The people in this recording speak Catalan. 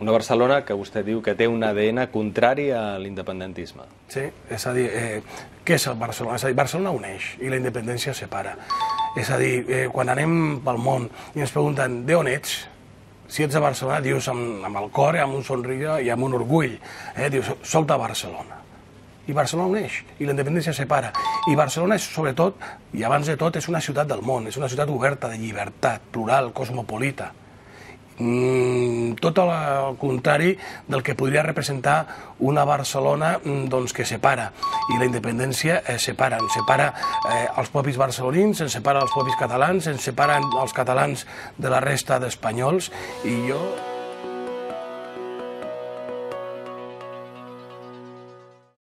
Una Barcelona que vostè diu que té un ADN contrari a l'independentisme. Sí, és a dir, què és el Barcelona? És a dir, Barcelona uneix i la independència separa. És a dir, quan anem pel món i ens pregunten d'on ets, si ets de Barcelona, dius amb el cor, amb un somriure i amb un orgull. Dius, soc de Barcelona. I Barcelona uneix, i la independència separa. I Barcelona és, sobretot, i abans de tot, és una ciutat del món, és una ciutat oberta, de llibertat, plural, cosmopolita. Tot el contrari del que podria representar una Barcelona que separa, i la independència separa. Ens separa els propis barcelonins, ens separa els propis catalans, ens separen els catalans de la resta d'espanyols, i jo...